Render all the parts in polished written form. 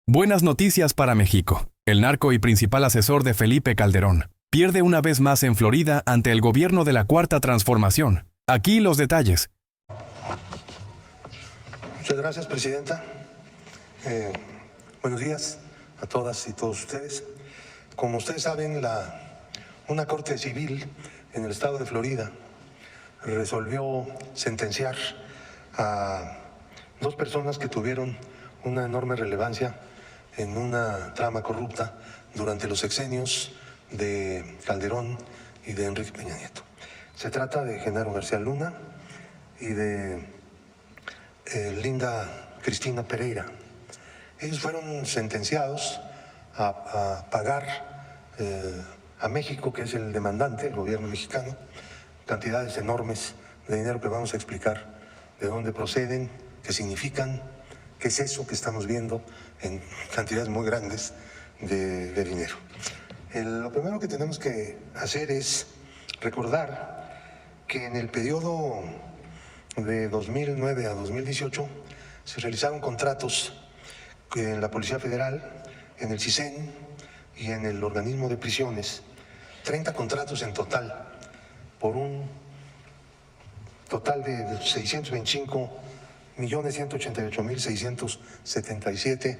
Buenas noticias para México. El narco y principal asesor de Felipe Calderón pierde una vez más en Florida ante el gobierno de la Cuarta Transformación. Aquí los detalles. Muchas gracias, Presidenta. Buenos días a todas y todos ustedes. Como ustedes saben, una corte civil en el estado de Florida resolvió sentenciar a dos personas que tuvieron una enorme relevancia en una trama corrupta durante los sexenios de Calderón y de Enrique Peña Nieto. Se trata de Genaro García Luna y de Linda Cristina Pereira. Ellos fueron sentenciados a pagar a México, que es el demandante, el gobierno mexicano, cantidades enormes de dinero que vamos a explicar de dónde proceden, qué significan, qué es eso que estamos viendo en cantidades muy grandes de dinero. Lo primero que tenemos que hacer es recordar que en el periodo de 2009 a 2018 se realizaron contratos en la Policía Federal, en el CISEN y en el organismo de prisiones, 30 contratos en total, por un total de $625.188.677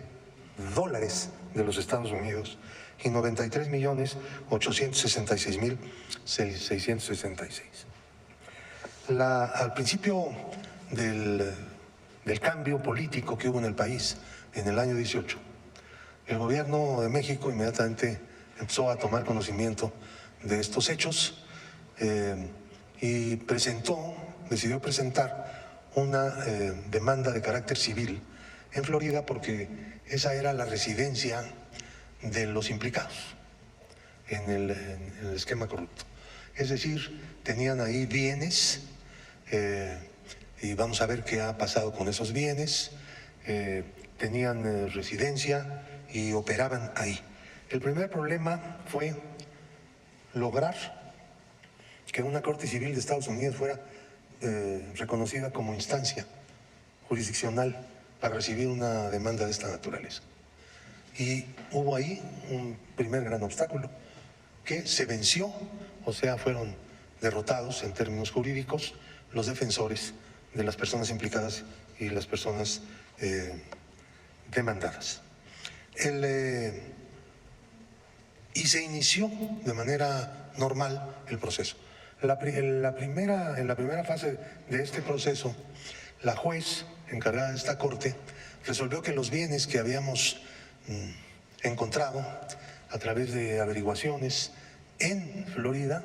de los Estados Unidos y $93.866.666. Al principio del cambio político que hubo en el país en el año 18, el gobierno de México inmediatamente empezó a tomar conocimiento de estos hechos y decidió presentar una demanda de carácter civil en Florida porque esa era la residencia de los implicados en el esquema corrupto. Es decir, tenían ahí bienes y vamos a ver qué ha pasado con esos bienes. Tenían residencia y operaban ahí. El primer problema fue lograr que una Corte Civil de Estados Unidos fuera reconocida como instancia jurisdiccional para recibir una demanda de esta naturaleza. Y hubo ahí un primer gran obstáculo que se venció, o sea, fueron derrotados en términos jurídicos los defensores de las personas implicadas y las personas demandadas. Y se inició de manera normal el proceso. En la primera fase de este proceso, la juez encargada de esta corte resolvió que los bienes que habíamos encontrado a través de averiguaciones en Florida,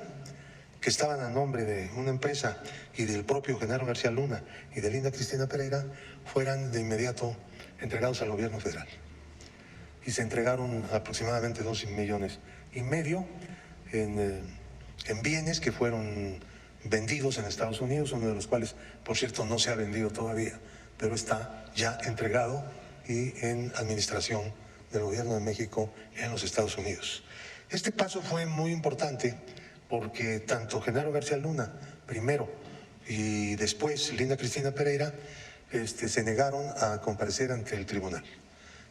que estaban a nombre de una empresa y del propio Genaro García Luna y de Linda Cristina Pereira, fueran de inmediato entregados al gobierno federal. Y se entregaron aproximadamente $2,5 millones en bienes que fueron vendidos en Estados Unidos, uno de los cuales, por cierto, no se ha vendido todavía, pero está ya entregado y en administración del gobierno de México en los Estados Unidos. Este paso fue muy importante porque tanto Genaro García Luna, primero, y después Linda Cristina Pereira, se negaron a comparecer ante el tribunal.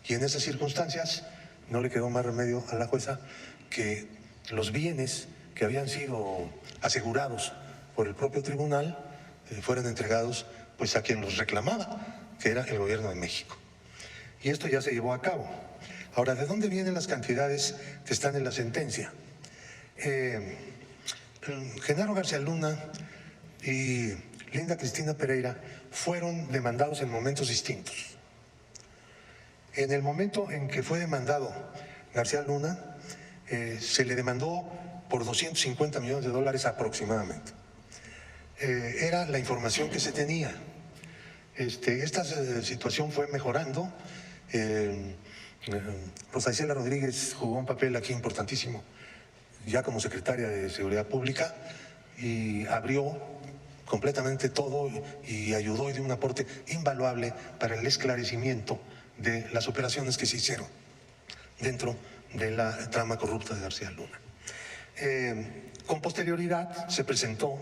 Y en esas circunstancias no le quedó más remedio a la jueza que los bienes que habían sido asegurados por el propio tribunal fueran entregados pues a quien los reclamaba, que era el gobierno de México. Y esto ya se llevó a cabo. Ahora, ¿de dónde vienen las cantidades que están en la sentencia? Genaro García Luna y Linda Cristina Pereira fueron demandados en momentos distintos. En el momento en que fue demandado García Luna, se le demandó por $250 millones aproximadamente. Era la información que se tenía. Esta situación fue mejorando. Rosa Isela Rodríguez jugó un papel aquí importantísimo, ya como secretaria de Seguridad Pública, y abrió completamente todo y ayudó y dio un aporte invaluable para el esclarecimiento de las operaciones que se hicieron dentro de la trama corrupta de García Luna. Con posterioridad se presentó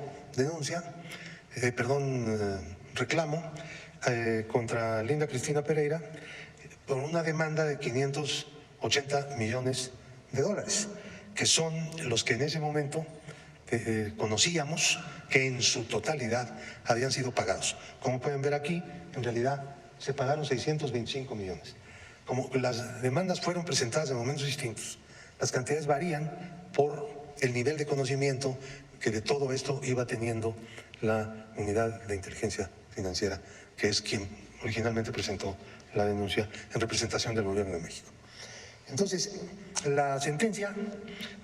reclamo contra Linda Cristina Pereira por una demanda de 580 millones de dólares, que son los que en ese momento conocíamos que en su totalidad habían sido pagados. Como pueden ver aquí, en realidad se pagaron 625 millones. Como las demandas fueron presentadas en momentos distintos, las cantidades varían por el nivel de conocimiento que de todo esto iba teniendo la Unidad de Inteligencia Financiera, que es quien originalmente presentó la denuncia en representación del Gobierno de México. Entonces, la sentencia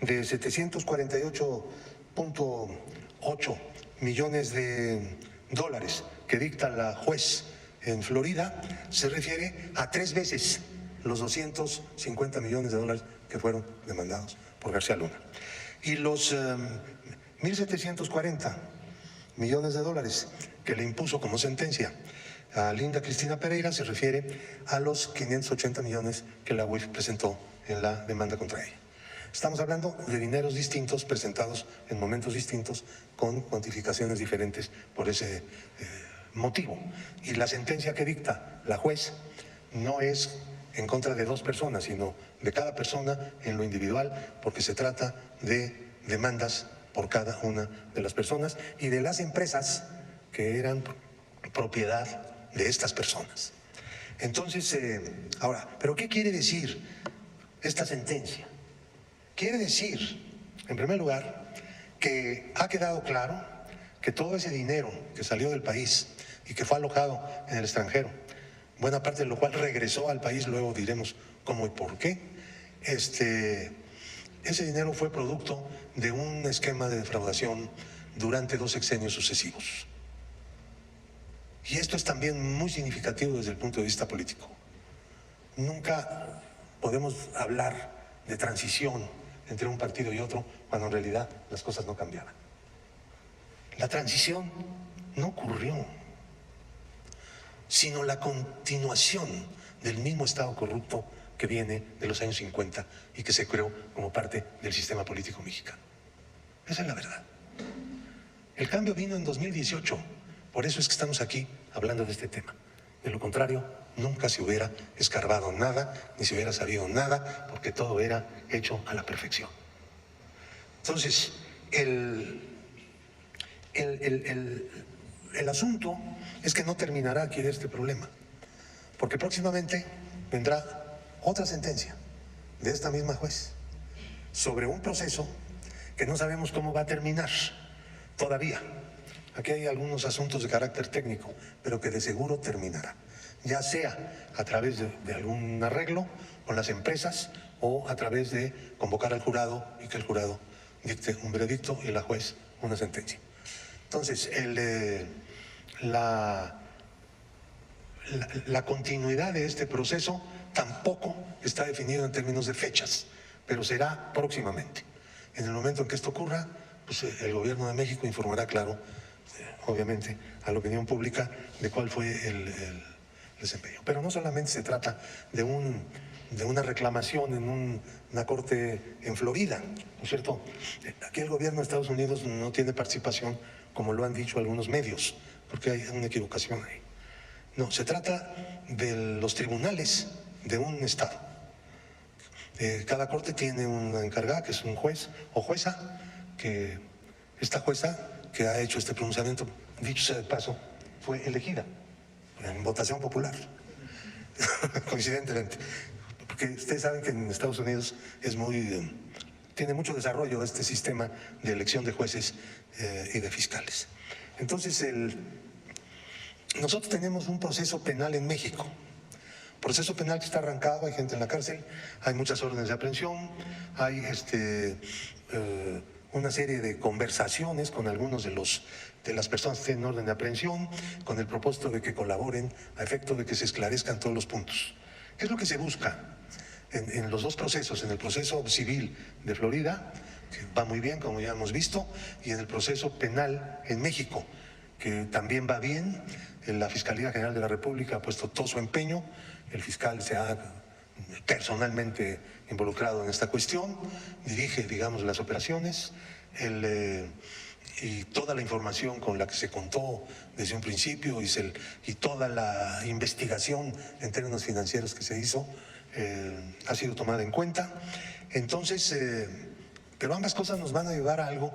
de 748.8 millones de dólares que dicta la juez en Florida se refiere a 3 veces los 250 millones de dólares que fueron demandados por García Luna. Y los 1.740 millones de dólares que le impuso como sentencia a Linda Cristina Pereira se refiere a los 580 millones que la UIF presentó en la demanda contra ella. Estamos hablando de dineros distintos presentados en momentos distintos con cuantificaciones diferentes por ese motivo. Y la sentencia que dicta la juez no es en contra de 2 personas, sino de cada persona en lo individual, porque se trata de demandas por cada una de las personas y de las empresas que eran propiedad de estas personas. Entonces, ahora, ¿pero qué quiere decir esta sentencia? Quiere decir, en primer lugar, que ha quedado claro que todo ese dinero que salió del país y que fue alojado en el extranjero, buena parte de lo cual regresó al país, luego diremos cómo y por qué, ese dinero fue producto de un esquema de defraudación durante 2 sexenios sucesivos. Y esto es también muy significativo desde el punto de vista político. Nunca podemos hablar de transición entre un partido y otro cuando en realidad las cosas no cambiaban. La transición no ocurrió, sino la continuación del mismo estado corrupto que viene de los años 50 y que se creó como parte del sistema político mexicano. Esa es la verdad. El cambio vino en 2018, por eso es que estamos aquí hablando de este tema. De lo contrario, nunca se hubiera escarbado nada, ni se hubiera sabido nada, porque todo era hecho a la perfección. Entonces, el asunto es que no terminará aquí este problema, porque próximamente vendrá otra sentencia de esta misma juez sobre un proceso que no sabemos cómo va a terminar todavía. Aquí hay algunos asuntos de carácter técnico, pero que de seguro terminará, ya sea a través de algún arreglo con las empresas o a través de convocar al jurado y que el jurado dicte un veredicto y la juez una sentencia. Entonces, la continuidad de este proceso tampoco está definido en términos de fechas, pero será próximamente. En el momento en que esto ocurra, pues el Gobierno de México informará, claro, obviamente, a la opinión pública de cuál fue el desempeño. Pero no solamente se trata de una reclamación en una corte en Florida, ¿no es cierto? Aquí el gobierno de Estados Unidos no tiene participación, como lo han dicho algunos medios, porque hay una equivocación ahí. No, se trata de los tribunales de un estado. Cada corte tiene una encargada, que es un juez o jueza, que esta jueza que ha hecho este pronunciamiento, dicho sea de paso, fue elegida en votación popular, coincidentemente. Porque ustedes saben que en Estados Unidos tiene mucho desarrollo este sistema de elección de jueces y de fiscales. Entonces, nosotros tenemos un proceso penal en México. Proceso penal que está arrancado, hay gente en la cárcel, hay muchas órdenes de aprehensión, hay una serie de conversaciones con algunos de las personas que tienen orden de aprehensión, con el propósito de que colaboren a efecto de que se esclarezcan todos los puntos. ¿Qué es lo que se busca en los 2 procesos? En el proceso civil de Florida, que va muy bien, como ya hemos visto, y en el proceso penal en México, que también va bien. La Fiscalía General de la República ha puesto todo su empeño, el fiscal se ha personalmente involucrado en esta cuestión, dirige, digamos, las operaciones, y toda la información con la que se contó desde un principio y toda la investigación en términos financieros que se hizo ha sido tomada en cuenta. Entonces, pero ambas cosas nos van a llevar a algo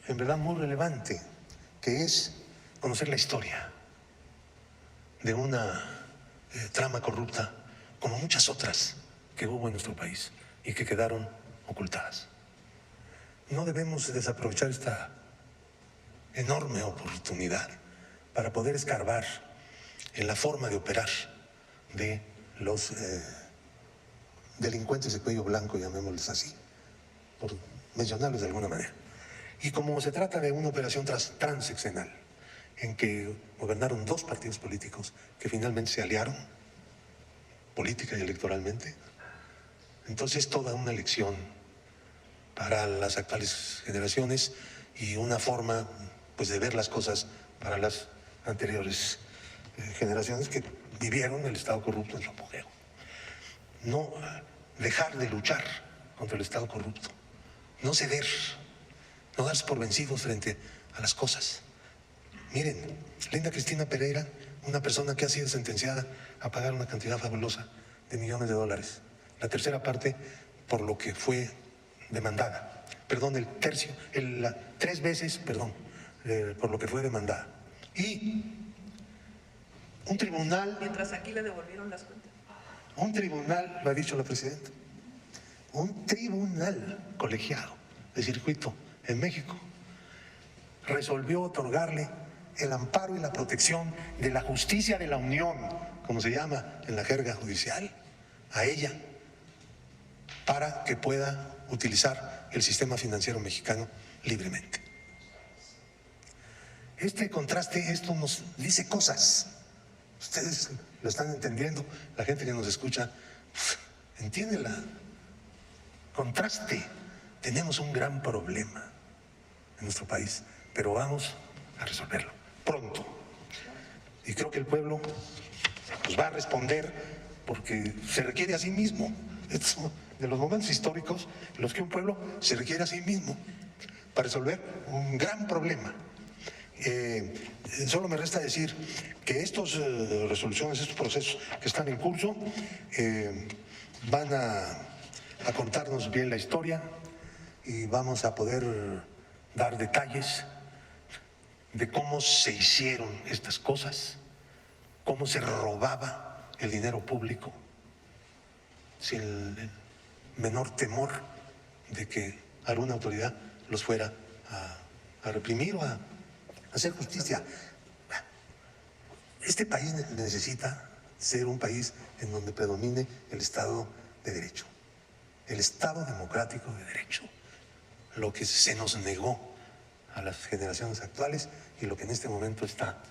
en verdad muy relevante, que es conocer la historia de una trama corrupta como muchas otras que hubo en nuestro país y que quedaron ocultadas. No debemos desaprovechar esta enorme oportunidad para poder escarbar en la forma de operar de los delincuentes de cuello blanco, llamémosles así, por mencionarlos de alguna manera. Y como se trata de una operación transeccional, en que gobernaron dos partidos políticos que finalmente se aliaron, política y electoralmente, entonces toda una lección para las actuales generaciones y una forma pues de ver las cosas para las anteriores generaciones que vivieron el Estado corrupto en su apogeo. No dejar de luchar contra el Estado corrupto, no ceder, no darse por vencidos frente a las cosas. Miren, Linda Cristina Pereira, una persona que ha sido sentenciada a pagar una cantidad fabulosa de millones de dólares, la tercera parte por lo que fue demandada, perdón, tres veces, perdón, por lo que fue demandada. Y un tribunal… Mientras aquí le devolvieron las cuentas. Un tribunal, lo ha dicho la presidenta, un tribunal colegiado de circuito en México resolvió otorgarle el amparo y la protección de la justicia de la Unión, como se llama en la jerga judicial, a ella, para que pueda utilizar el sistema financiero mexicano libremente. Este contraste, esto nos dice cosas. Ustedes lo están entendiendo, la gente que nos escucha entiende el contraste. Tenemos un gran problema en nuestro país, pero vamos a resolverlo pronto. Y creo que el pueblo pues va a responder, porque se requiere a sí mismo. Es de los momentos históricos en los que un pueblo se requiere a sí mismo para resolver un gran problema. Solo me resta decir que estas resoluciones, estos procesos que están en curso van a contarnos bien la historia y vamos a poder dar detalles de cómo se hicieron estas cosas, cómo se robaba el dinero público sin el menor temor de que alguna autoridad los fuera a reprimir o a hacer justicia. Este país necesita ser un país en donde predomine el Estado de Derecho, el Estado democrático de Derecho, lo que se nos negó a las generaciones actuales y lo que en este momento está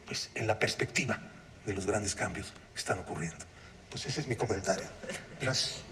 pues en la perspectiva de los grandes cambios que están ocurriendo. Pues ese es mi comentario. Gracias.